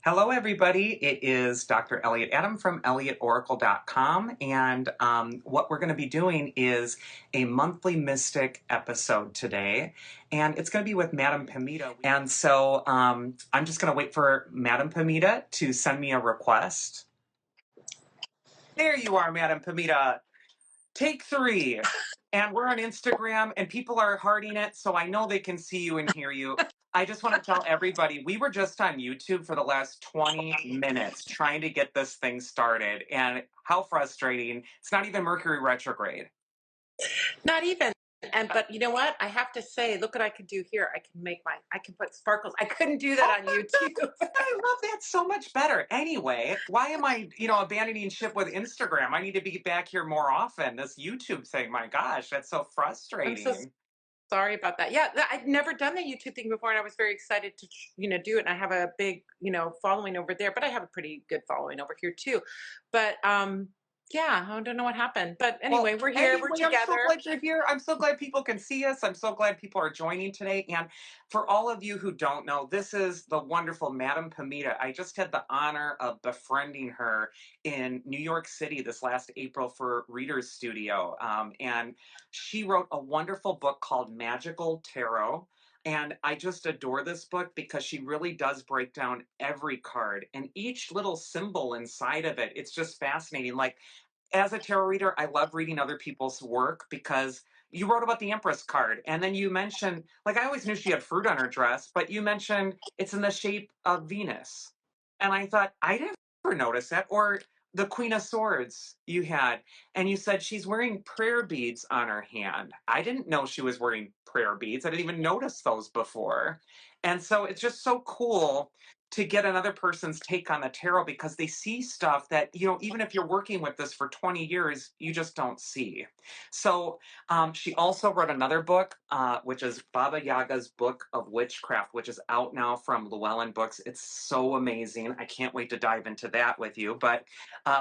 Hello, everybody. It is Dr. Elliot Adam from elliotoracle.com. And what we're going to be doing is a monthly mystic episode today. And it's going to be with Madame Pamita. And so I'm just going to wait for Madame Pamita to send me a request. There you are, Madame Pamita. Take 3. And we're on Instagram and people are hearting it, so I know they can see you and hear you. I just want to tell everybody, we were just on YouTube for the last 20 minutes trying to get this thing started. And how frustrating. It's not even Mercury retrograde. Not even. But you know what? I have to say, look what I can do here. I can put sparkles. I couldn't do that on YouTube. I love that so much better. Anyway, why am I, abandoning ship with Instagram? I need to be back here more often. This YouTube thing, my gosh, that's so I'm frustrating. so sorry about that. Yeah, I'd never done the YouTube thing before, and I was very excited to, do it. And I have a big, following over there, but I have a pretty good following over here too. But yeah, I don't know what happened. But anyway, we're here. We're together. I'm so glad you're here. I'm so glad people can see us. I'm so glad people are joining today. And for all of you who don't know, this is the wonderful Madame Pamita. I just had the honor of befriending her in New York City this last April for Reader's Studio. And she wrote a wonderful book called Magical Tarot. And I just adore this book because she really does break down every card and each little symbol inside of it. It's just fascinating. Like, as a tarot reader, I love reading other people's work because you wrote about the Empress card. And then you mentioned, like, I always knew she had fruit on her dress, but you mentioned it's in the shape of Venus. And I thought, I didn't ever notice that. Or the Queen of Swords you had. And you said she's wearing prayer beads on her hand. I didn't know she was wearing prayer beads. I didn't even notice those before. And so it's just so cool to get another person's take on the tarot because they see stuff that, even if you're working with this for 20 years, you just don't see. So she also wrote another book, which is Baba Yaga's Book of Witchcraft, which is out now from Llewellyn Books. It's so amazing. I can't wait to dive into that with you. But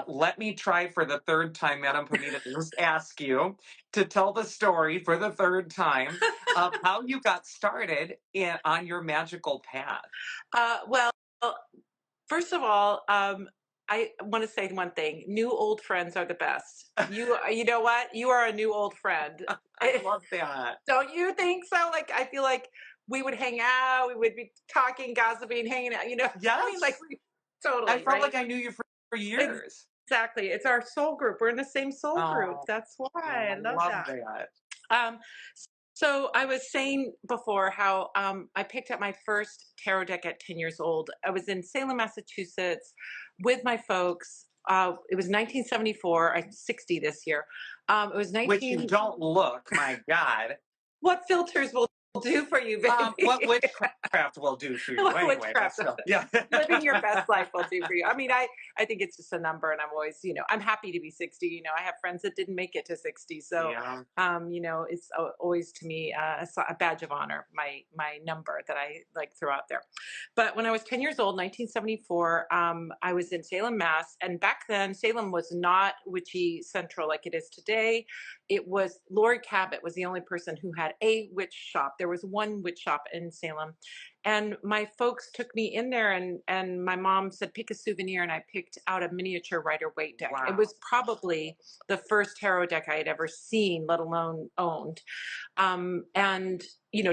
let me try for the third time, Madame Pamita, to just ask you to tell the story for the third time of how you got started on your magical path. Well, first of all, I want to say one thing: new old friends are the best. You know what? You are a new old friend. I love that. Don't you think so? Like, I feel like we would hang out, we would be talking, gossiping, hanging out. Yes. I mean, like, totally. I felt right? like I knew you for years. Exactly. It's our soul group. We're in the same soul group. That's why I love that. Um, so I was saying before how I picked up my first tarot deck at 10 years old. I was in Salem, Massachusetts with my folks. It was 1974. I'm 60 this year. It was 19... Which you don't look, my God. What filters will do for you, baby? What witchcraft will do for you? Anyway, witchcraft. Yeah. Living your best life will do for you. I mean, I think it's just a number, and I'm always, I'm happy to be 60. I have friends that didn't make it to 60. So, Yeah. It's always to me a badge of honor, my number that I like throw out there. But when I was 10 years old, 1974, I was in Salem, Mass. And back then, Salem was not witchy central like it is today. It was Lori Cabot was the only person who had a witch shop. There was one witch shop in Salem. And my folks took me in there and my mom said, pick a souvenir. And I picked out a miniature Rider-Waite deck. Wow. It was probably the first tarot deck I had ever seen, let alone owned. And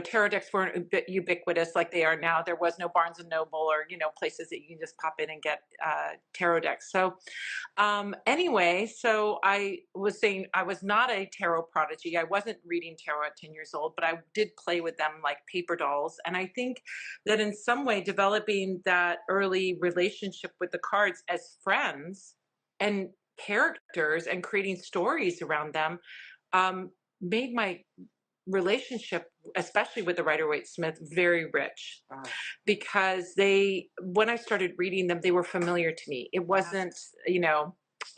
tarot decks weren't ubiquitous like they are now. There was no Barnes and Noble or, places that you can just pop in and get tarot decks. So anyway, so I was saying I was not a tarot prodigy. I wasn't reading tarot at 10 years old, but I did play with them like paper dolls. And I think that in some way developing that early relationship with the cards as friends and characters and creating stories around them made my relationship, especially with the Rider-Waite-Smith, very rich. Because when I started reading them, they were familiar to me. It wasn't,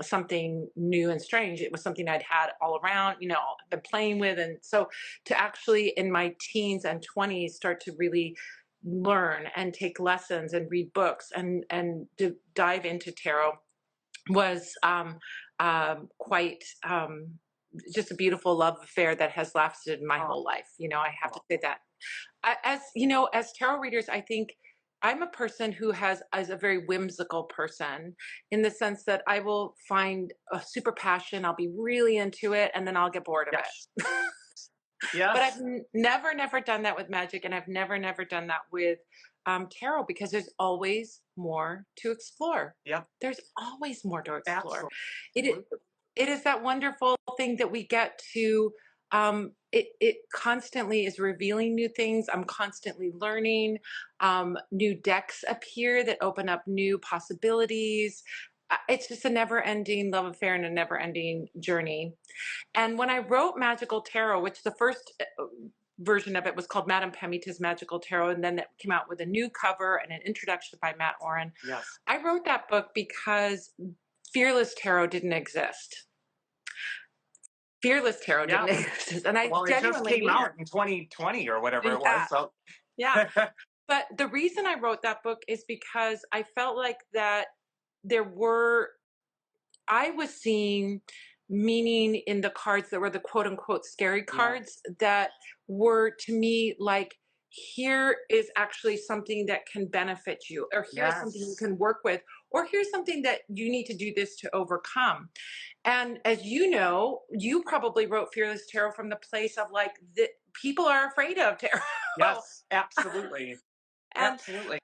something new and strange. It was something I'd had all around, been playing with. And so to actually in my teens and 20s start to really learn and take lessons and read books and dive into tarot was quite just a beautiful love affair that has lasted my whole life. I have to say that. As tarot readers, I think I'm a person who is a very whimsical person in the sense that I will find a super passion, I'll be really into it, and then I'll get bored of Yes. it. But I've Yes. never done that with magic, and I've never done that with tarot because there's always more to explore. Yep. There's always more to explore. Absolutely. It is, it is that wonderful thing that we get to. It constantly is revealing new things. I'm constantly learning. New decks appear that open up new possibilities. It's just a never-ending love affair and a never-ending journey. And when I wrote Magical Tarot, which the first version of it was called Madame Pamita's Magical Tarot, and then it came out with a new cover and an introduction by Matt Oren. Yes. I wrote that book because Fearless Tarot didn't exist. Fearless Tarot Yeah. didn't exist. And I Well, it just genuinely came mean out it. in 2020 or whatever it was. Yeah. So Yeah. But the reason I wrote that book is because I felt like that there were, I was seeing meaning in the cards that were the quote unquote scary cards that were to me like, here is actually something that can benefit you, or here's something you yes. can work with, or here's something that you need to do this to overcome. And as you know, you probably wrote Fearless Tarot from the place of like, the people are afraid of tarot. Yes. Absolutely. and Absolutely.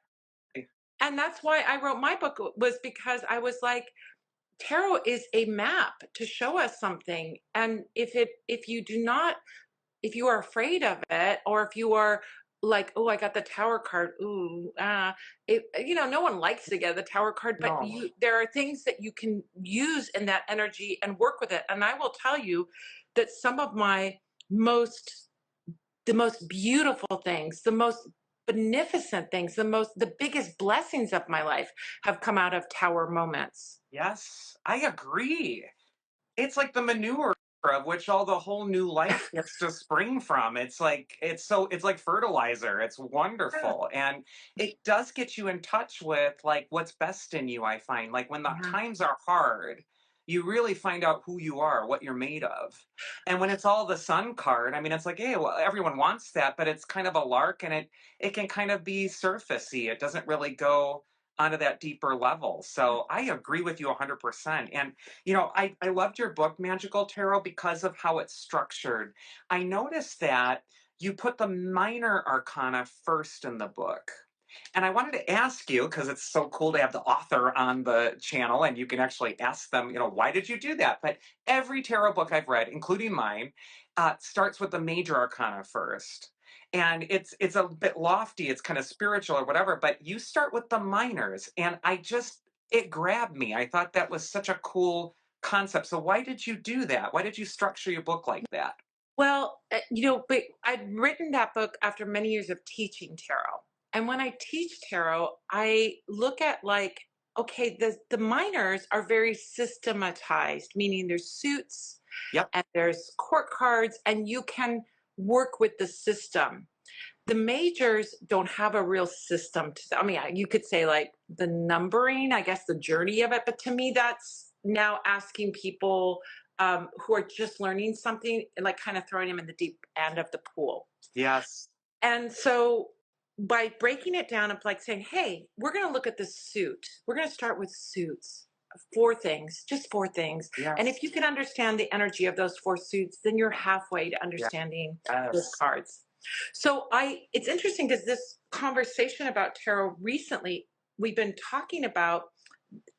and that's why I wrote my book, was because I was like, tarot is a map to show us something, and if you do not, if you are afraid of it, or if you are like, oh, I got the tower card, ooh, no one likes to get the tower card, but No. there are things that you can use in that energy and work with it. And I will tell you that some of my most the most beautiful things, the most beneficent things, the biggest blessings of my life have come out of tower moments. Yes. I agree. It's like the manure of which all the whole new life gets to spring from. It's like fertilizer. It's wonderful. And it does get you in touch with like what's best in you, I find. Like when the Yeah. times are hard, you really find out who you are, what you're made of. And when it's all the sun card, I mean it's like, hey, well, everyone wants that, but it's kind of a lark and it can kind of be surfacey. It doesn't really go onto that deeper level. So I agree with you 100%. And I loved your book, Magical Tarot, because of how it's structured. I noticed that you put the minor arcana first in the book. And I wanted to ask you, because it's so cool to have the author on the channel and you can actually ask them, why did you do that? But every tarot book I've read, including mine, starts with the major arcana first. And it's a bit lofty, it's kind of spiritual or whatever, but you start with the minors. And it grabbed me. I thought that was such a cool concept. So why did you do that? Why did you structure your book like that? Well, but I'd written that book after many years of teaching tarot. And when I teach tarot, I look at like, okay, the minors are very systematized, meaning there's suits Yep. and there's court cards, and you can work with the system. The majors don't have a real system to, I mean, you could say like the numbering, I guess the journey of it, but to me, that's now asking people who are just learning something, like kind of throwing them in the deep end of the pool. Yes. And so by breaking it down of like saying, hey, we're going to look at the suit. We're going to start with suits. Four things, just four things. And Yes. if you can understand the energy of those four suits, then you're halfway to understanding those Yes. cards. So it's interesting because this conversation about tarot recently, we've been talking about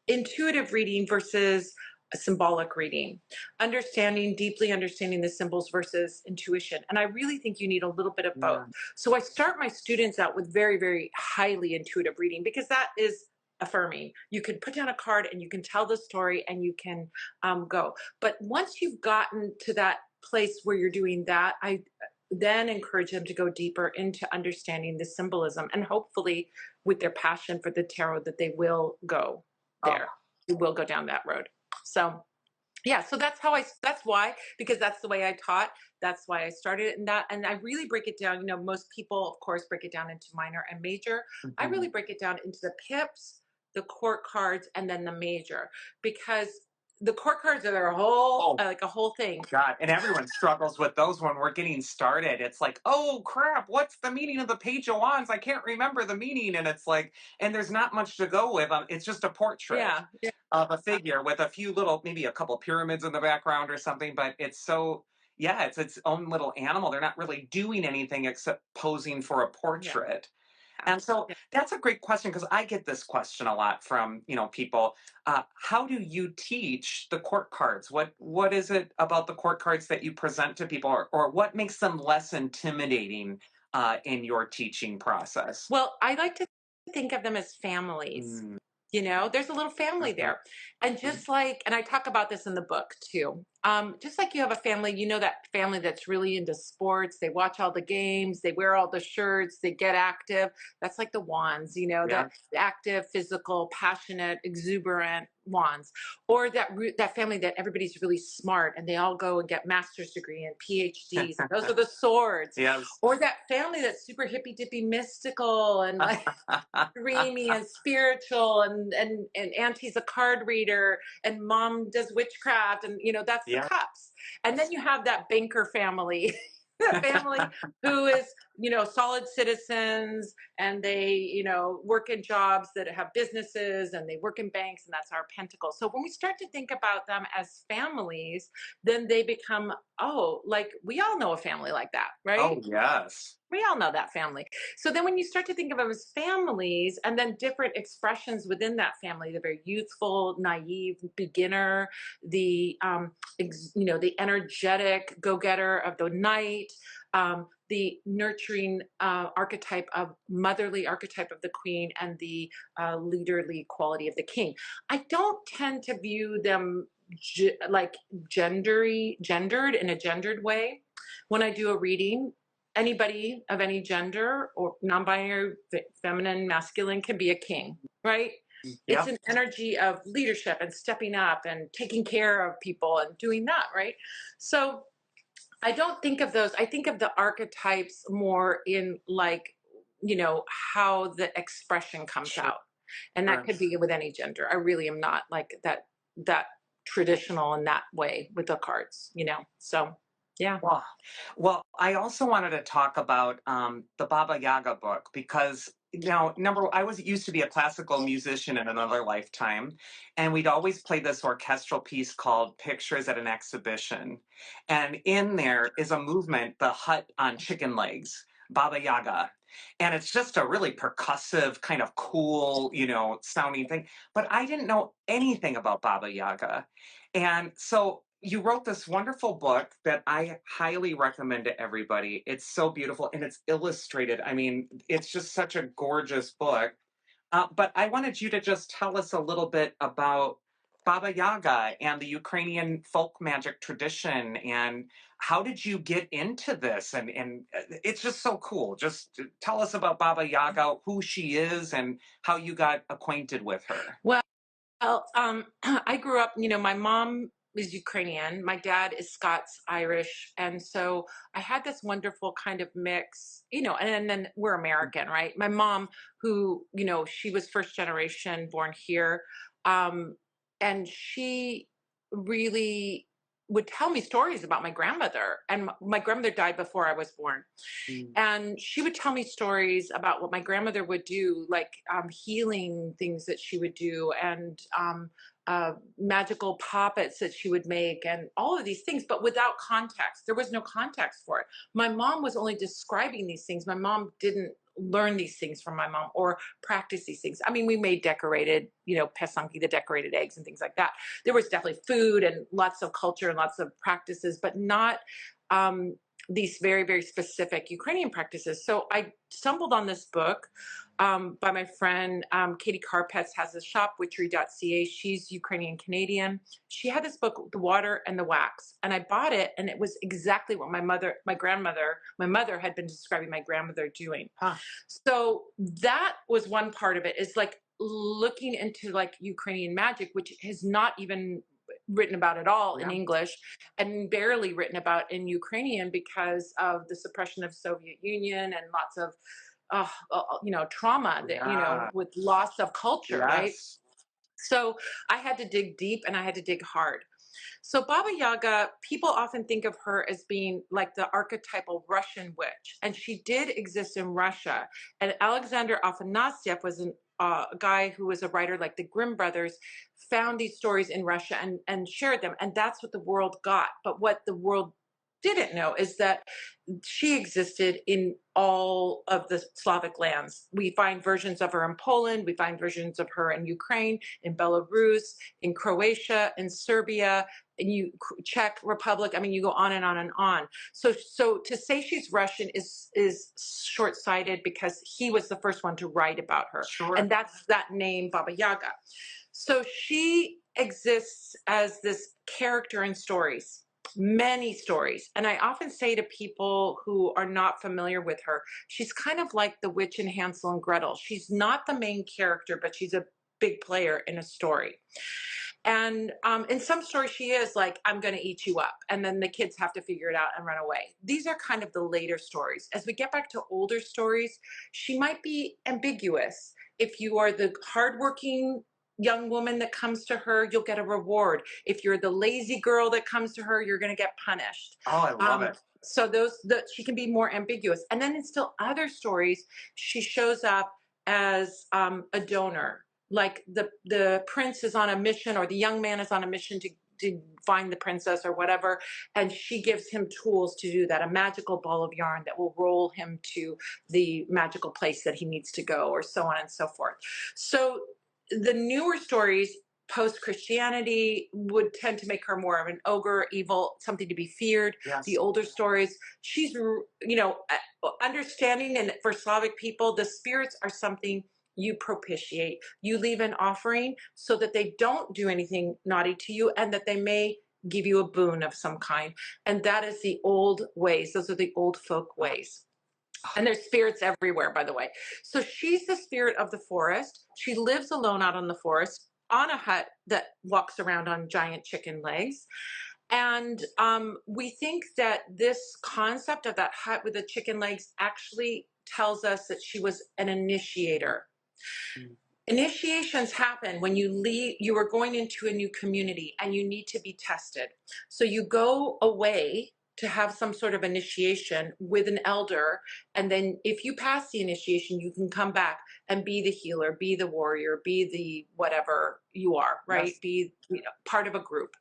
intuitive reading versus a symbolic reading, deeply understanding the symbols versus intuition. And I really think you need a little bit of both. Yeah. So I start my students out with very, very highly intuitive reading because that is affirming. You can put down a card and you can tell the story and you can go. But once you've gotten to that place where you're doing that, I then encourage them to go deeper into understanding the symbolism, and hopefully with their passion for the tarot that they will go there. You will go down that road. So yeah, so that's why, because that's the way I taught. That's why I started it in that. And I really break it down. Most people, of course, break it down into minor and major. I really break it down into the pips, the court cards, and then the major, because the court cards are their whole, Oh, like a whole thing. God, and everyone struggles with those when we're getting started. It's like, oh crap, what's the meaning of the Page of Wands? I can't remember the meaning, and it's like, and there's not much to go with. It's just a portrait Yeah, yeah, of a figure with a few little, maybe a couple pyramids in the background or something. But it's so, yeah, it's its own little animal. They're not really doing anything except posing for a yeah, portrait. And so yeah. that's a great question because I get this question a lot from people. How do you teach the court cards? What is it about the court cards that you present to people, or what makes them less intimidating in your teaching process? Well, I like to think of them as families. Mm, There's a little family mhm, there. And mhm. just like, and I talk about this in the book too. Just like you have a family, that family that's really into sports, they watch all the games, they wear all the shirts, they get active. That's like the wands, Yeah. that active, physical, passionate, exuberant wands. Or that family that everybody's really smart and they all go and get master's degree and PhDs. And those are the swords. Yes. Or that family that's super hippy dippy mystical and like dreamy and spiritual, and auntie's a card reader and mom does witchcraft, and that's the Yeah. cups. And then you have that banker family, that family who is solid citizens, and they work in jobs that have businesses, and they work in banks, and that's our pentacle. So when we start to think about them as families, then they become, oh, like we all know a family like that, right? Oh yes. We all know that family. So then when you start to think of them as families, and then different expressions within that family, the very youthful, naive beginner, the energetic go-getter of the night, the nurturing archetype of motherly archetype of the queen, and the leaderly quality of the king. I don't tend to view them like gendered in a gendered way when I do a reading. Anybody of any gender or non-binary, feminine, masculine, can be a king, right? It's Yeah. an energy of leadership and stepping up and taking care of people and doing that, right? So I don't think of those. I think of the archetypes more in like, how the expression comes Sure. out. And that could be with any gender. I really am not like that traditional in that way with the cards. So yeah. Well, I also wanted to talk about the Baba Yaga book because I was used to be a classical musician in another lifetime, and we'd always play this orchestral piece called "Pictures at an Exhibition," and in there is a movement, the hut on chicken legs, Baba Yaga, and it's just a really percussive, kind of cool, sounding thing. But I didn't know anything about Baba Yaga, and so you wrote this wonderful book that I highly recommend to everybody. It's so beautiful and it's illustrated. I mean, it's just such a gorgeous book. But I wanted you to just tell us a little bit about Baba Yaga and the Ukrainian folk magic tradition, and how did you get into this? And it's just so cool. Just tell us about Baba Yaga, who she is, and how you got acquainted with her. Well, I grew up, my mom is Ukrainian, my dad is Scots Irish. And so I had this wonderful kind of mix, and then we're American, right? My mom, who, she was first generation born here. Um, and she really would tell me stories about my grandmother. And my grandmother died before I was born. Mm. And she would tell me stories about what my grandmother would do, like healing things that she would do, and magical puppets that she would make, and all of these things, but without context. There was no context for it. My mom was only describing these things. My mom didn't learn these things from my mom or practice these things. I mean, we made decorated, pesanki, the decorated eggs and things like that. There was definitely food and lots of culture and lots of practices, but not um, these very, very specific Ukrainian practices. So I stumbled on this book by my friend Katie Karpetz, has a shop, witchery.ca. She's Ukrainian Canadian. She had this book, The Water and the Wax, and I bought it, and it was exactly what my mother had been describing my grandmother doing. Huh. So that was one part of it, is like looking into like Ukrainian magic, which has not even written about at all in Yeah. English, and barely written about in Ukrainian because of the suppression of Soviet Union and lots of trauma that Yeah. with loss of culture, right? Yes. So I had to dig deep and I had to dig hard. So Baba Yaga, people often think of her as being like the archetypal Russian witch, and she did exist in Russia. And Alexander Afanasyev was a guy who was a writer like the Grimm brothers, found these stories in Russia and shared them, and that's what the world got. But what the world didn't know is that she existed in all of the Slavic lands. We find versions of her in Poland, we find versions of her in Ukraine, in Belarus, in Croatia, in Serbia, and Czech Republic. I mean, you go on and on and on. So to say she's Russian is short-sighted, because he was the first one to write about her, Sure. and that's that name, Baba Yaga. So she exists as this character in stories, many stories. And I often say to people who are not familiar with her, she's kind of like the witch in Hansel and Gretel. She's not the main character, but she's a big player in a story. And in some stories, she is like, I'm going to eat you up. And then the kids have to figure it out and run away. These are kind of the later stories. As we get back to older stories, she might be ambiguous. If you are the hardworking young woman that comes to her, you'll get a reward. If you're the lazy girl that comes to her, you're going to get punished. Oh, I love it. So she can be more ambiguous. And then in still other stories, she shows up as a donor. Like the prince is on a mission, or the young man is on a mission to find the princess or whatever, and she gives him tools to do that, a magical ball of yarn that will roll him to the magical place that he needs to go, or so on and so forth. So the newer stories post-Christianity would tend to make her more of an ogre, evil, something to be feared. Yes. The older stories, she's, understanding, and for Slavic people, the spirits are something you propitiate. You leave an offering so that they don't do anything naughty to you, and that they may give you a boon of some kind. And that is the old ways. Those are the old folk ways. And there's spirits everywhere, by the way. So she's the spirit of the forest. She lives alone out in the forest on a hut that walks around on giant chicken legs. And we think that this concept of that hut with the chicken legs actually tells us that she was an initiator. Initiations happen when you are going into a new community and you need to be tested. So you go away to have some sort of initiation with an elder, and then if you pass the initiation, you can come back and be the healer, be the warrior, be the whatever you are, right? Yes. Be part of a group.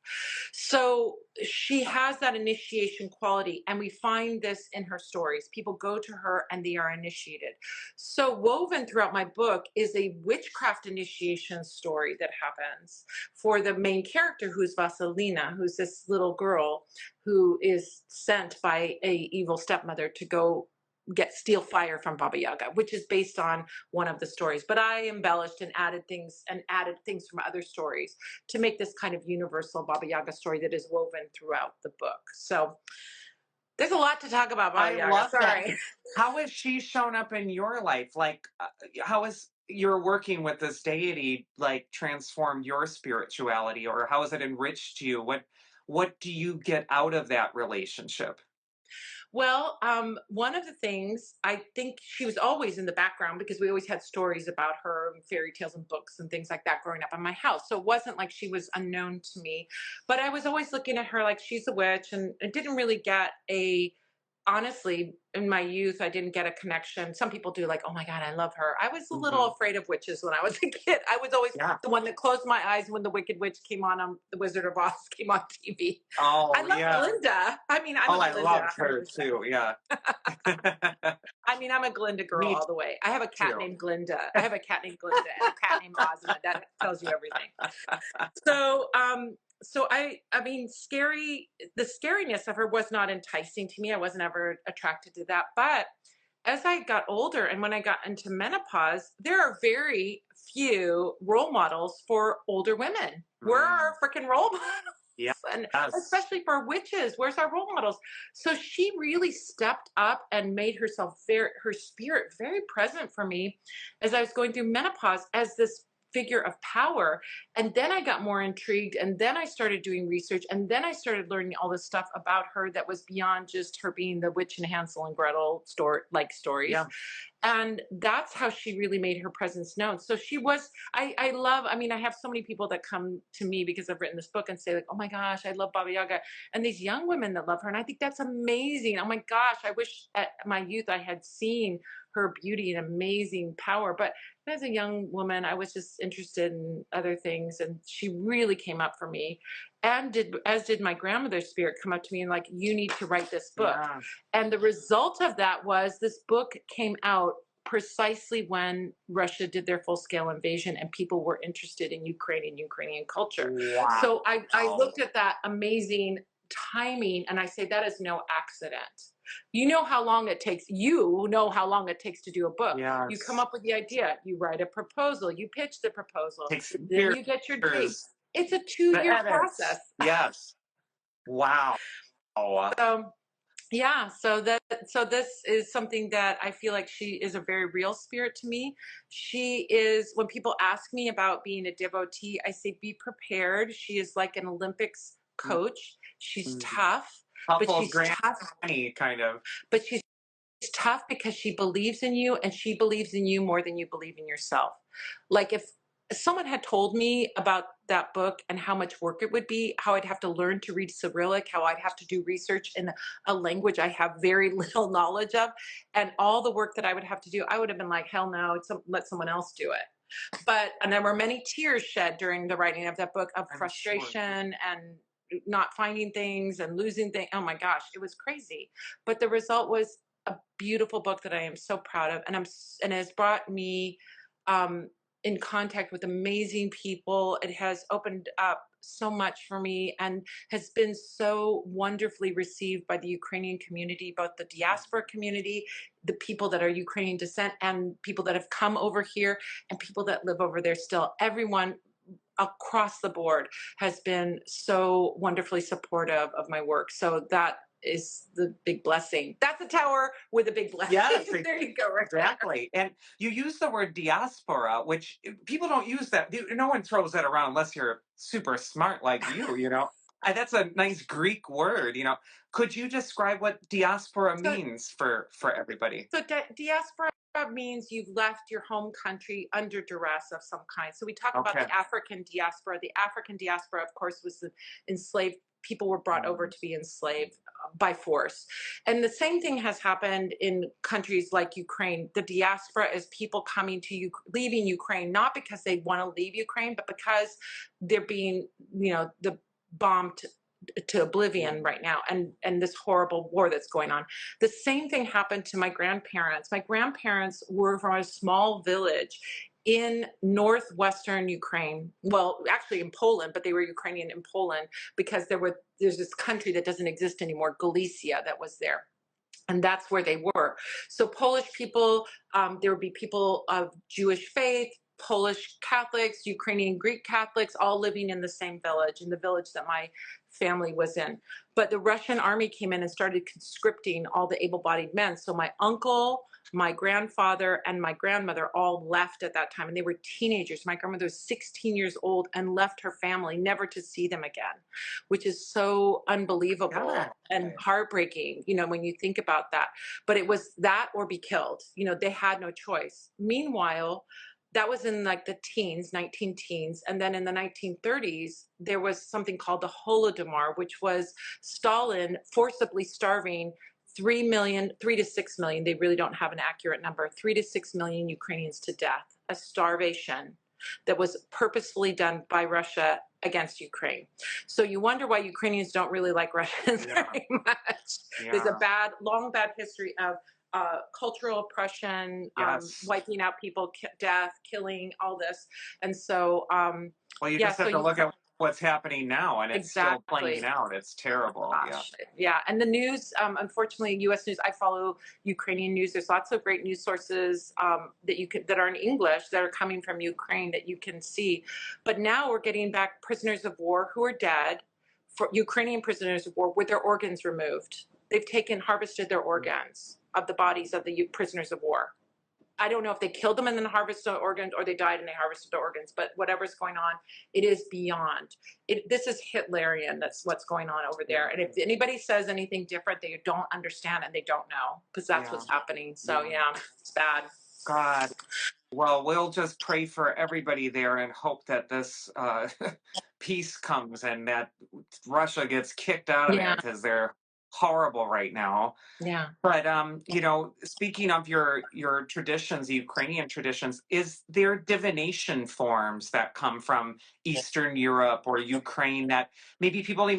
So she has that initiation quality, and we find this in her stories. People go to her and they are initiated. So woven throughout my book is a witchcraft initiation story that happens for the main character, who's Vasilina, who's this little girl who is sent by a evil stepmother to go steal fire from Baba Yaga, which is based on one of the stories. But I embellished and added things from other stories to make this kind of universal Baba Yaga story that is woven throughout the book. So there's a lot to talk about Baba Yaga. Love Sorry. That. How has she shown up in your life? Like, how has your working with this deity like transformed your spirituality, or how has it enriched you? What do you get out of that relationship? Well, one of the things, I think she was always in the background, because we always had stories about her and fairy tales and books and things like that growing up in my house. So it wasn't like she was unknown to me, but I was always looking at her like she's a witch, and I didn't really get honestly, in my youth, I didn't get a connection. Some people do, like, oh my God, I love her. I was a little afraid of witches when I was a kid. I was always the one that closed my eyes when The Wicked Witch came on The Wizard of Oz came on TV. Oh, I love Glinda. I mean, I love her too. Yeah. I mean, I'm a Glinda girl all the way. I have a cat named Glinda. I have a cat named Glinda and a cat named Ozma. That tells you everything. So I mean, the scariness of her was not enticing to me. I wasn't ever attracted to that. But as I got older and when I got into menopause, there are very few role models for older women. Where are our freaking role models? Yeah. And especially for witches, where's our role models? So she really stepped up and made her spirit very present for me as I was going through menopause as this figure of power. And then I got more intrigued, and then I started doing research, and then I started learning all this stuff about her that was beyond just her being the witch in Hansel and Gretel stories. Yeah. And that's how she really made her presence known. So she was, I love, I mean, I have so many people that come to me because I've written this book and say like, oh my gosh, I love Baba Yaga. And these young women that love her. And I think that's amazing. Oh my gosh, I wish at my youth I had seen her beauty and amazing power. But as a young woman, I was just interested in other things. And she really came up for me, and as did my grandmother's spirit come up to me and like, you need to write this book. Yeah. And the result of that was this book came out precisely when Russia did their full-scale invasion and people were interested in Ukrainian culture. Wow. So I looked at that amazing timing and I say that is no accident. You know how long it takes. You know how long it takes to do a book. Yes. You come up with the idea, you write a proposal, you pitch the proposal, Takes then years. you get your dates. It's a The 2-year edits. process. Yes. Wow. So yeah, so this is something that I feel like she is a very real spirit to me. She is, when people ask me about being a devotee, I say be prepared. She is like an Olympics coach. She's tough, but Couple she's tough, granny kind of. but she's tough because she believes in you, and she believes in you more than you believe in yourself. Like if someone had told me about that book and how much work it would be, how I'd have to learn to read Cyrillic, how I'd have to do research in a language I have very little knowledge of, and all the work that I would have to do, I would have been like, hell no, let someone else do it. And there were many tears shed during the writing of that book of frustration and not finding things and losing things. Oh my gosh, it was crazy. But the result was a beautiful book that I am so proud of, and it has brought me in contact with amazing people. It has opened up so much for me and has been so wonderfully received by the Ukrainian community, both the diaspora community, the people that are Ukrainian descent, and people that have come over here, and people that live over there still. Everyone across the board has been so wonderfully supportive of my work. So that is the big blessing. That's a tower with a big blessing. Yes, There you go. Right exactly. And you use the word diaspora, which people don't use that. No one throws that around unless you're super smart like you. That's a nice Greek word. Could you describe what diaspora So, means for everybody? so diaspora means you've left your home country under duress of some kind. So we talk about Okay. the African diaspora. The African diaspora, of course, was the enslaved. People were brought over to be enslaved by force. And the same thing has happened in countries like Ukraine. The diaspora is people coming to you, leaving Ukraine, not because they want to leave Ukraine, but because they're being, bombed to oblivion right now, and this horrible war that's going on. The same thing happened to my grandparents. My grandparents were from a small village in northwestern Ukraine. Well, actually in Poland, but they were Ukrainian in Poland because there's this country that doesn't exist anymore, Galicia, that was there. And that's where they were. So Polish people, there would be people of Jewish faith, Polish Catholics, Ukrainian Greek Catholics, all living in the same village, in the village that my family was in. But the Russian army came in and started conscripting all the able-bodied men. So my uncle, my grandfather, and my grandmother all left at that time, and they were teenagers. My grandmother was 16 years old and left her family, never to see them again, which is so unbelievable and heartbreaking, when you think about that. But it was that or be killed. They had no choice. Meanwhile, that was in like the teens, 19 teens. And then in the 1930s, there was something called the Holodomor, which was Stalin forcibly starving 3 to 6 million, they really don't have an accurate number, 3 to 6 million Ukrainians to death, a starvation that was purposefully done by Russia against Ukraine. So you wonder why Ukrainians don't really like Russians very much. There's a long bad history of cultural oppression, wiping out people, death, killing, all this. And so, well, you just have to look at what's happening now, and it's still playing out. It's terrible. Yeah. And the news, unfortunately, U.S. news. I follow Ukrainian news. There's lots of great news sources that are in English that are coming from Ukraine that you can see. But now we're getting back prisoners of war who are dead, for Ukrainian prisoners of war with their organs removed. They've harvested their organs of the bodies of the prisoners of war. I don't know if they killed them and then harvested organs, or they died and they harvested the organs, but whatever's going on, it is beyond. This is Hitlerian. That's what's going on over there. And if anybody says anything different, they don't understand and they don't know, because that's what's happening. So yeah, it's bad. God. Well, we'll just pray for everybody there and hope that this peace comes and that Russia gets kicked out of there, Yeah, because they're horrible right now. yeah. But you know, speaking of your traditions, the Ukrainian traditions, is there divination forms that come from Eastern Europe or Ukraine that maybe people they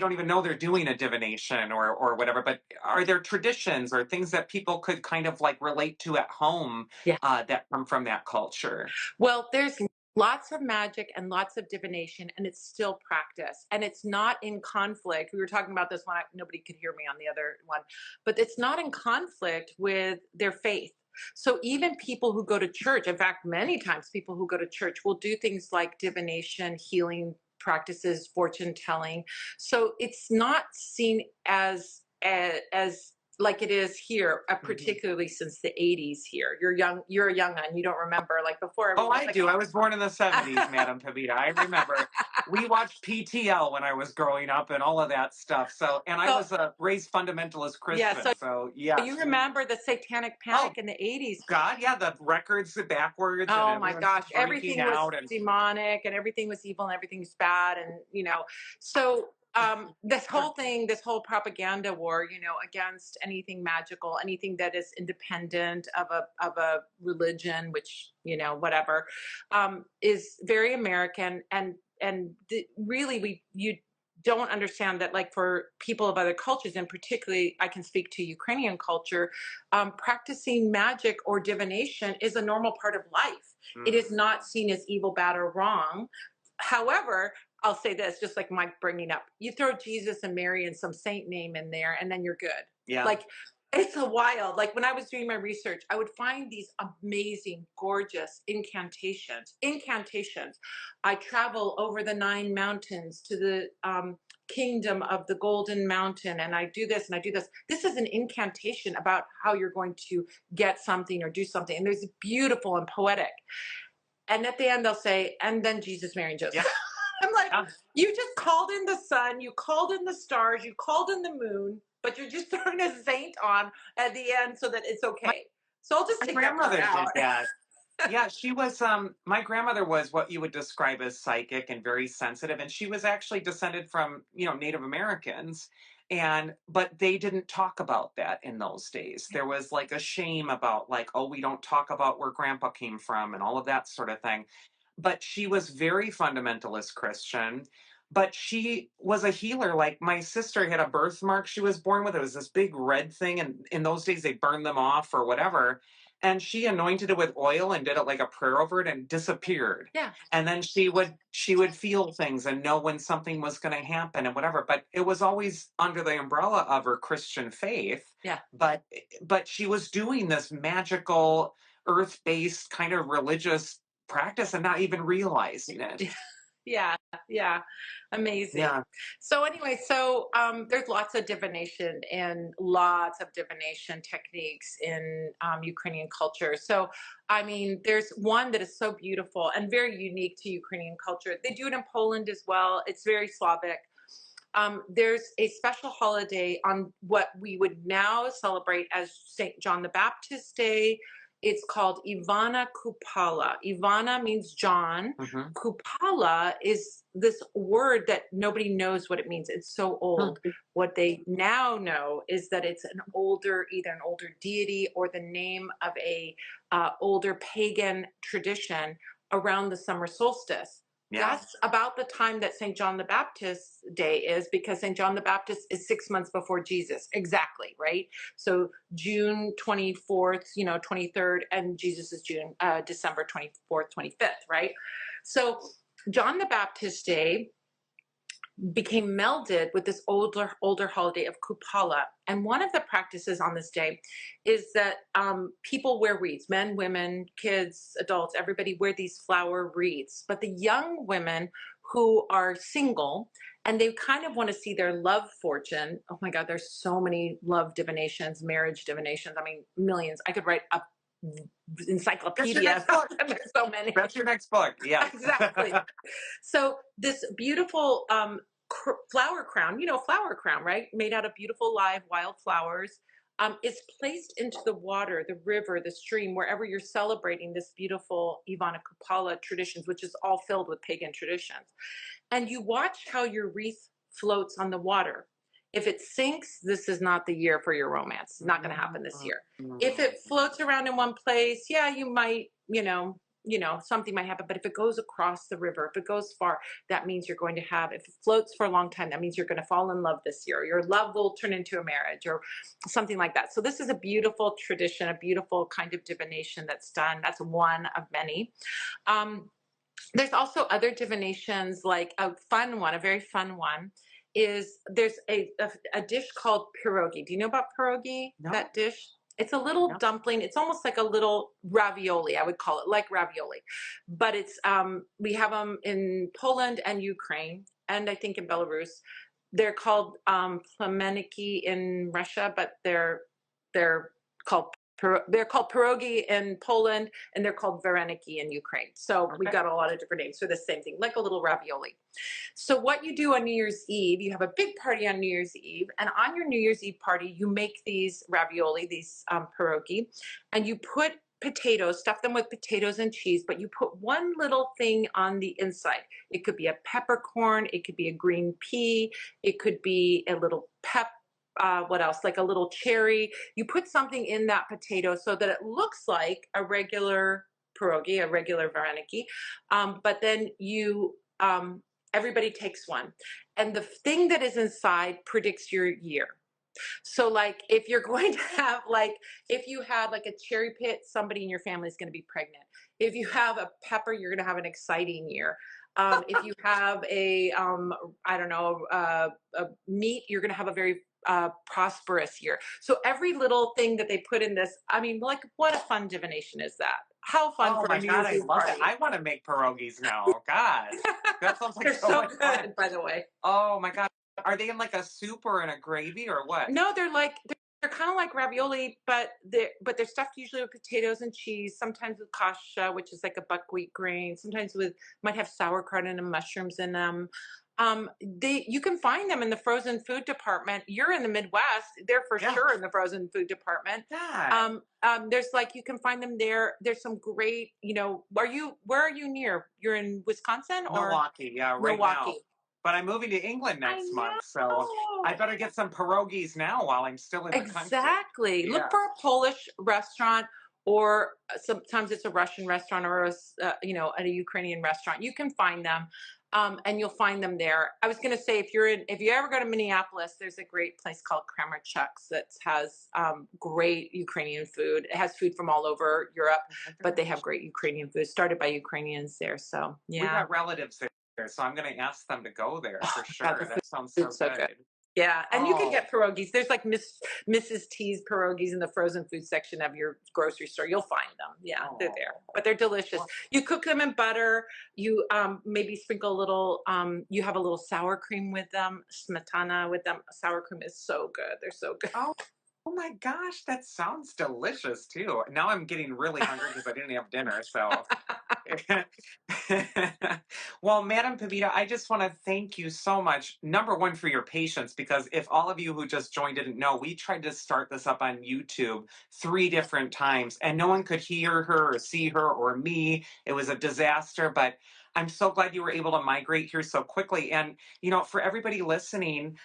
don't even know they're doing a divination or whatever? But are there traditions or things that people could kind of like relate to at home Yeah. that come from that culture? Well, there's lots of magic and lots of divination, and it's still practice, and it's not in conflict. We were talking about this one, nobody could hear me on the other one, but it's not in conflict with their faith. So even people who go to church, in fact, many times people who go to church will do things like divination, healing practices, fortune telling. So it's not seen as like it is here, particularly since the 80s here. You're a young un, you don't remember, like before Oh, everyone was I like, do. I was born in the 70s, Madame Pamita. I remember we watched PTL when I was growing up and all of that stuff. So, and I so was a raised fundamentalist yeah, Christian. so So, you yes. remember the satanic Oh, panic in the 80s. God. Yeah. The records backwards and Oh my everyone's gosh, freaking everything was out. And demonic and everything was evil and everything's bad, and so this whole thing, this whole propaganda war, against anything magical, anything that is independent of a religion, which whatever, is very American, and really you don't understand that, like, for people of other cultures, and particularly I can speak to Ukrainian culture, practicing magic or divination is a normal part of life. It is not seen as evil, bad, or wrong. However, I'll say this, just like Mike bringing up, you throw Jesus and Mary and some saint name in there, and then you're good. yeah. Like, it's a wild. Like, when I was doing my research, I would find these amazing, gorgeous incantations. Incantations. I travel over the 9 mountains to the kingdom of the Golden Mountain, and I do this and I do this. This is an incantation about how you're going to get something or do something, and there's beautiful and poetic. And at the end, they'll say, and then Jesus, Mary, and Joseph. Yeah. I'm like, Yeah. you just called in the sun, you called in the stars, you called in the moon, but you're just throwing a saint on at the end so that it's okay. So I'll just My take that part grandmother out. did that. Yeah, she was my grandmother was what you would describe as psychic and very sensitive, and she was actually descended from, Native Americans. And but they didn't talk about that in those days. There was like a shame about, like, oh, we don't talk about where grandpa came from and all of that sort of thing. But she was very fundamentalist Christian. But she was a healer. Like, my sister had a birthmark she was born with. It was this big red thing, and in those days they burned them off or whatever. And she anointed it with oil and did it like a prayer over it and disappeared. Yeah. And then she would feel things and know when something was going to happen and whatever. But it was always under the umbrella of her Christian faith. Yeah. But she was doing this magical, earth-based kind of religious practice and not even realizing it. Yeah, yeah, amazing. Yeah. So anyway, there's lots of divination and lots of divination techniques in Ukrainian culture. So I mean, there's one that is so beautiful and very unique to Ukrainian culture. They do it in Poland as well. It's very Slavic. There's a special holiday on what we would now celebrate as St. John the Baptist Day. It's called Ivana Kupala. Ivana means John. Mhm. Kupala is this word that nobody knows what it means. It's so old. What they now know is that it's either an older deity or the name of a older pagan tradition around the summer solstice. Yeah. That's about the time that St. John the Baptist Day is, because St. John the Baptist is 6 months before Jesus. Exactly, right? So June 24th, 23rd, and Jesus is December 24th, 25th, right? So John the Baptist Day became melded with this older holiday of Kupala. And one of the practices on this day is that people wear wreaths. Men, women, kids, adults, everybody wear these flower wreaths. But the young women who are single and they kind of want to see their love fortune. Oh my God, there's so many love divinations, marriage divinations. I mean, millions. I could write a That's your encyclopedia next book. about them. There's so many. That's your next book. Yes. Exactly. So this beautiful flower crown, flower crown, right? Made out of beautiful live wild flowers, is placed into the water, the river, the stream, wherever you're celebrating this beautiful Ivana Kupala traditions, which is all filled with pagan traditions. And you watch how your wreath floats on the water. If it sinks, this is not the year for your romance. It's not going to happen this year. If it floats around in one place, yeah, you might, something might happen. But if it goes across the river, if it goes far, that means you're going to have, if it floats for a long time, that means you're going to fall in love this year. Your love will turn into a marriage or something like that. So this is a beautiful tradition, a beautiful kind of divination that's done. That's one of many. There's also other divinations, like a fun one, a very fun one is there's a dish called pierogi. Do you know about pierogi? No. That dish? It's a little No. dumpling. It's almost like a little ravioli. I would call it like ravioli, but it's we have them in Poland and Ukraine, and I think in Belarus. They're called plameniki in Russia, but they're called pierogi in Poland, and they're called vareniki in Ukraine. So Okay. we've got a lot of different names for the same thing, like a little ravioli. So what you do on New Year's Eve, you have a big party on New Year's Eve, and on your New Year's Eve party, you make these ravioli, these pierogi, and you put potatoes, stuff them with potatoes and cheese, but you put one little thing on the inside. It could be a peppercorn, it could be a green pea, it could be a little what else? Like a little cherry. You put something in that potato so that it looks like a regular pierogi, a regular vareniki. But then everybody takes one. And the thing that is inside predicts your year. So like if you're going to have if you had like a cherry pit, somebody in your family is going to be pregnant. If you have a pepper, you're going to have an exciting year. If you have a meat, you're going to have a very prosperous year. So every little thing that they put in this, I mean, like what a fun divination is that? How fun for a New Year's Eve party. I want to make pierogies now. God, that sounds like They're so much good, fun. by the way. Oh my God. Are they in like a soup or in a gravy or what? No, they're kind of like ravioli, but they're stuffed usually with potatoes and cheese, sometimes with kasha, which is like a buckwheat grain, sometimes might have sauerkraut and mushrooms in them. You can find them in the frozen food department. You're in the Midwest, they're for sure in the frozen food department. Yeah. There's you can find them there. There's some great, where are you near? You're in Wisconsin or Milwaukee? Yeah, right Milwaukee. now. But I'm moving to England next month, so I better get some pierogies now while I'm still in the country. Exactly. Look for a Polish restaurant, or sometimes it's a Russian restaurant, or a Ukrainian restaurant. You can find them, and you'll find them there. I was going to say, if you ever go to Minneapolis, there's a great place called Kramerchuk's that has great Ukrainian food. It has food from all over Europe, but they have great Ukrainian food, started by Ukrainians there. So yeah, we got relatives there, so I'm going to ask them to go there for sure. That sounds so good. Yeah, and you can get pierogies. There's like Mrs. T's pierogies in the frozen food section of your grocery store. You'll find them. Yeah, they're there, but they're delicious. You cook them in butter. You maybe sprinkle a little. You have a little sour cream with them, smetana with them. Sour cream is so good. They're so good. Oh my gosh, that sounds delicious too. Now I'm getting really hungry because I didn't have dinner. So, well, Madame Pamita, I just want to thank you so much. Number one, for your patience, because if all of you who just joined didn't know, we tried to start this up on YouTube 3 different times, and no one could hear her or see her or me. It was a disaster, but I'm so glad you were able to migrate here so quickly. And, for everybody listening,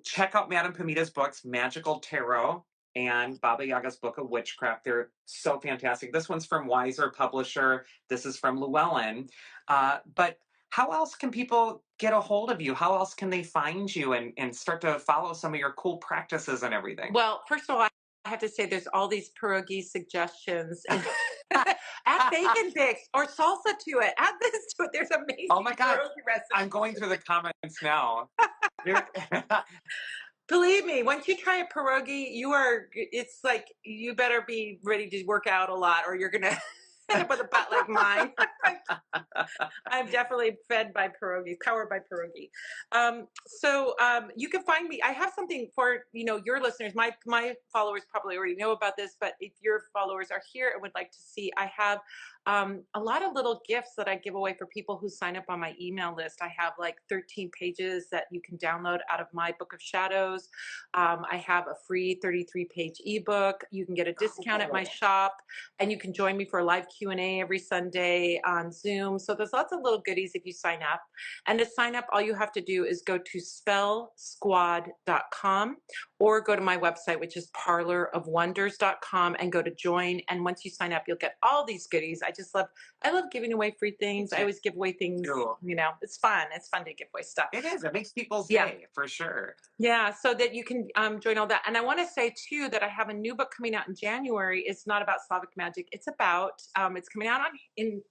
check out Madame Pamita's books, Magical Tarot and Baba Yaga's Book of Witchcraft. They're so fantastic. This one's from Wiser Publisher. This is from Llewellyn. But how else can people get a hold of you? How else can they find you and start to follow some of your cool practices and everything? Well, first of all, I have to say there's all these pierogi suggestions. Add bacon bits or salsa to it. Add this to it. There's amazing pierogi recipes. I'm going through the comments now. Believe me, once you try a pierogi, it's like you better be ready to work out a lot, or you're gonna end up with a butt like mine. I'm definitely fed by pierogies, powered by pierogi. You can find me. I have something for your listeners. My followers probably already know about this, but if your followers are here and would like to see, I have a lot of little gifts that I give away for people who sign up on my email list. I have like 13 pages that you can download out of my Book of Shadows. I have a free 33-page ebook. You can get a discount at my shop, and you can join me for a live Q&A every Sunday on Zoom. So there's lots of little goodies if you sign up. And to sign up, all you have to do is go to spellsquad.com or go to my website, which is parlorofwonders.com, and go to join. And once you sign up, you'll get all these goodies. I love giving away free things. I always give away things, it's fun. It's fun to give away stuff. It is. It makes people's Yeah. day for sure. Yeah, so that you can join all that. And I want to say too that I have a new book coming out in January. It's not about Slavic magic. It's about it's coming out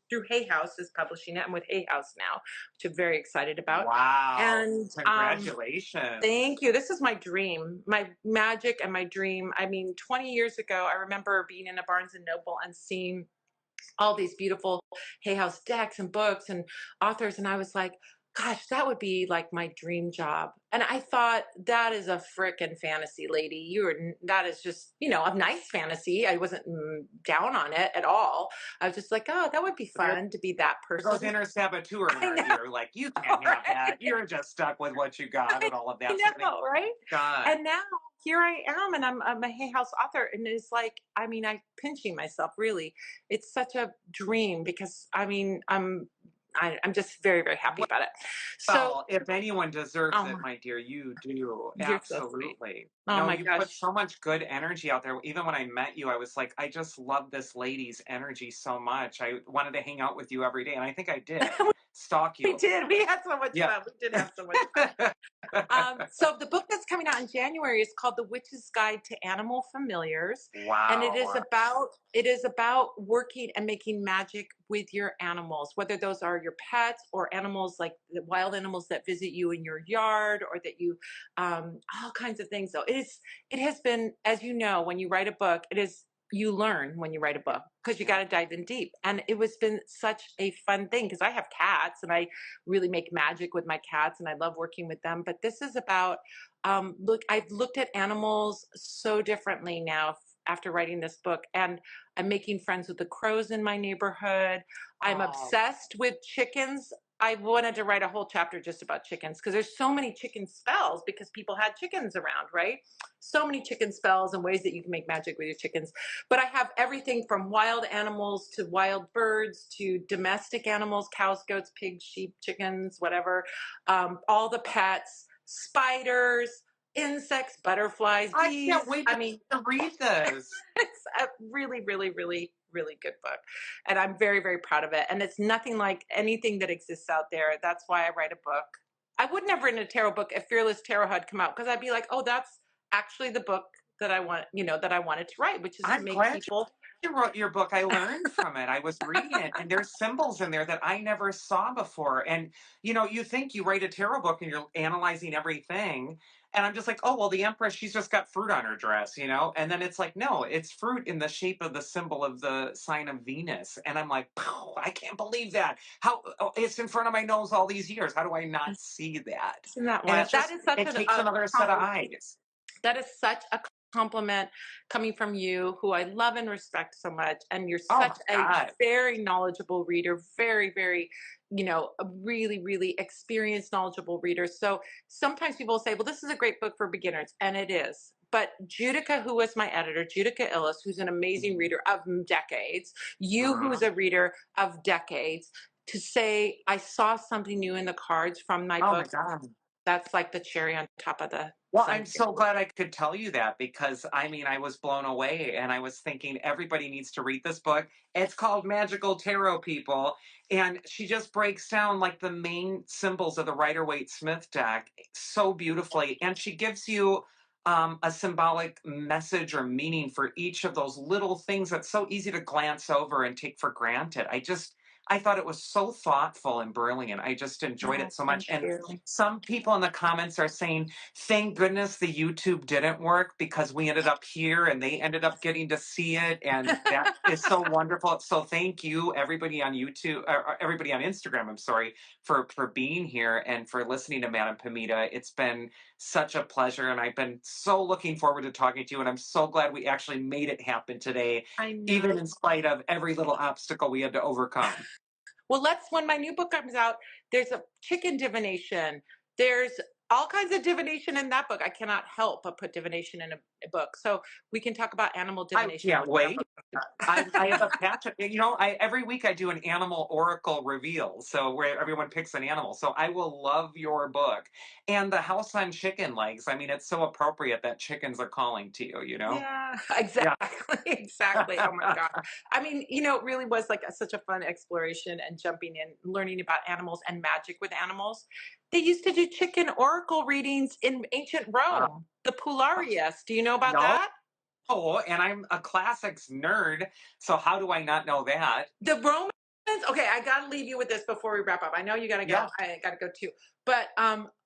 through Hay House is publishing it. I'm with Hay House now, which I'm very excited about. Wow. And congratulations. Thank you. This is my dream, my magic and my dream. I mean, 20 years ago, I remember being in a Barnes and Noble and seeing all these beautiful Hay House decks and books and authors, and I was like, gosh, that would be like my dream job. And I thought, that is a frickin' fantasy, lady. That is just, a nice fantasy. I wasn't down on it at all. I was just like, oh, that would be fun to be that person. Those inner saboteur in our ear, like, you can't have that. You're just stuck with what you got and all of that. I know, right? God. And now here I am, and I'm a Hay House author, and it's like, I'm pinching myself, really. It's such a dream because, I'm just very, very happy about it. So, if anyone deserves it, my dear, you do. Absolutely. So you put so much good energy out there. Even when I met you, I was like, I just love this lady's energy so much. I wanted to hang out with you every day, and I think I did. Stalk you. We did. We had so much fun. We did have so much fun. So the book that's coming out in January is called The Witch's Guide to Animal Familiars. Wow. And it is about working and making magic with your animals, whether those are your pets or animals like the wild animals that visit you in your yard, or that you all kinds of things. So it has been, as you know, when you write a book, you learn when you write a book because you got to dive in deep. And it was been such a fun thing because I have cats and I really make magic with my cats and I love working with them. But this is about, I've looked at animals so differently now after writing this book, and I'm making friends with the crows in my neighborhood. I'm obsessed with chickens. I wanted to write a whole chapter just about chickens because there's so many chicken spells because people had chickens around, right? So many chicken spells and ways that you can make magic with your chickens. But I have everything from wild animals to wild birds to domestic animals, cows, goats, pigs, sheep, chickens, whatever. All the pets, spiders, insects, butterflies, bees. I can't wait to read this. It's a really, really, really, really good book. And I'm very, very proud of it. And it's nothing like anything that exists out there. That's why I write a book. I would never written a tarot book if Fearless Tarot had come out, because I'd be like, oh, that's actually the book that I want, that I wanted to write, which is to make people. You wrote your book. I learned from it. I was reading it, and there's symbols in there that I never saw before. And you think you write a tarot book and you're analyzing everything, and I'm just like, oh well, the Empress, she's just got fruit on her dress, and then it's like, no, it's fruit in the shape of the symbol of the sign of Venus, and I'm like, I can't believe that. How it's in front of my nose all these years. How do I not see that? Isn't that And it takes another set of eyes. That is such a compliment coming from you, who I love and respect so much. And you're such a very knowledgeable reader, very, very, a really, really experienced, knowledgeable reader. So sometimes people say, well, this is a great book for beginners. And it is. But Judica, who was my editor, Judica Illis, who's an amazing reader of decades, who is a reader of decades, to say, I saw something new in the cards from my book. My God. That's like the cherry on top of the. Well, I'm so glad I could tell you that because, I was blown away and I was thinking everybody needs to read this book. It's called Magical Tarot, people. And she just breaks down like the main symbols of the Rider-Waite-Smith deck so beautifully. And she gives you a symbolic message or meaning for each of those little things that's so easy to glance over and take for granted. I thought it was so thoughtful and brilliant. I just enjoyed Oh, it so thank much. And you. some people in the comments are saying, thank goodness the YouTube didn't work because we ended up here and they ended up getting to see it. And that is so wonderful. So thank you, everybody on YouTube, or everybody on Instagram, I'm sorry, for being here and for listening to Madame Pamita. It's been such a pleasure. And I've been so looking forward to talking to you. And I'm so glad we actually made it happen today, I know. even in spite of every little obstacle we had to overcome. Well, when my new book comes out, there's a chicken divination. There's all kinds of divination in that book. I cannot help but put divination in a book. So we can talk about animal I divination can't when that wait. book comes I have out. a passion. Every week I do an animal oracle reveal, so where everyone picks an animal. So I will love your book and the house on chicken legs. I mean, it's so appropriate that chickens are calling to you. You know? Yeah, Yeah. exactly, exactly. Oh my God. I mean, it really was like such a fun exploration and jumping in, learning about animals and magic with animals. They used to do chicken oracle readings in ancient uh, Rome, the Pularius. Do you know about no. that? Oh, and I'm a classics nerd, so how do I not know that? The Romans, okay, I gotta leave you with this before we wrap up. I know you gotta go. Yeah. I gotta go too. But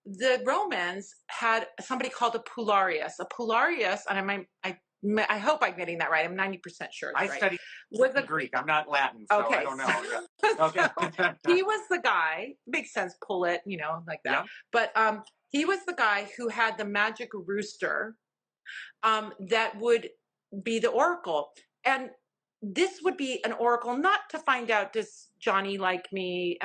the Romans had somebody called a Pularius. A Pularius, and I hope I'm getting that right. I'm 90% sure it's I right. studied Was a Greek. I'm not Latin, so I Okay, don't know. so, Yeah. Okay. so he was the guy. Makes sense. Pull it, like that. Yeah. But he was the guy who had the magic rooster that would be the oracle. And this would be an oracle not to find out, does Johnny like me?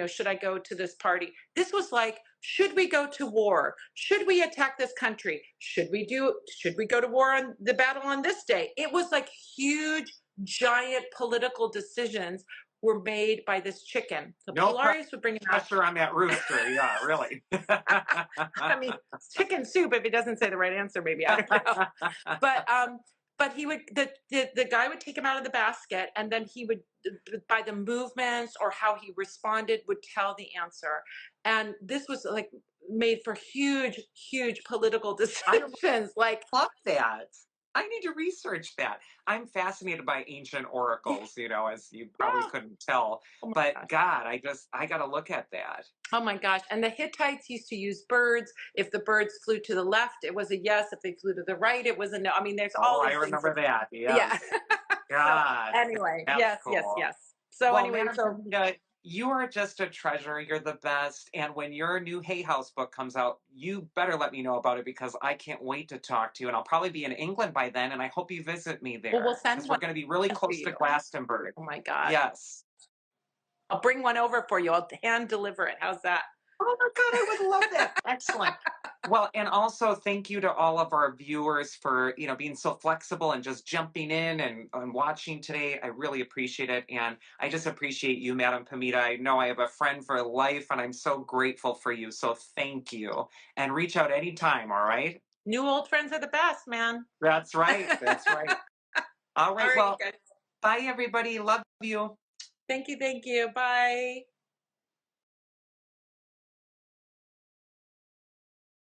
Should I go to this party? This was like, should we go to war? Should we attack this country? Should we go to war on the battle on this day? It was like huge, giant political decisions were made by this chicken. The No Polarius would bring it out. pressure on that rooster. Yeah, really. I mean, it's chicken soup if it doesn't say the right answer, maybe. I don't know. But he would the guy would take him out of the basket, and then he would, by the movements or how he responded, would tell the answer. And this was like made for huge, huge political I decisions. Like, love that. I need to research that. I'm fascinated by ancient oracles, as you probably yeah. couldn't tell. Oh my But gosh. God, I got to look at that. Oh my gosh. And the Hittites used to use birds. If the birds flew to the left, it was a yes. If they flew to the right, it was a no. I mean, there's Oh, all I these things. remember that. Yeah. Yes. So God, anyway, that's yes, yes, cool. yes. So Well, anyway, Madam so Pamita, you are just a treasure. You're the best. And when your new Hay House book comes out, you better let me know about it because I can't wait to talk to you. And I'll probably be in England by then. And I hope you visit me well, we'll there send because we're one going to be really to close to you. Glastonbury. Oh my God. Yes. I'll bring one over for you. I'll hand deliver it. How's that? Oh my God, I would love that. Excellent. Well, and also thank you to all of our viewers for, being so flexible and just jumping in and watching today. I really appreciate it. And I just appreciate you, Madam Pamita. I know I have a friend for life and I'm so grateful for you. So thank you. And reach out anytime, all right? New old friends are the best, man. That's right. That's right. All All right. right, Well, you guys. bye, everybody. Love you. Thank you. Thank you. Bye.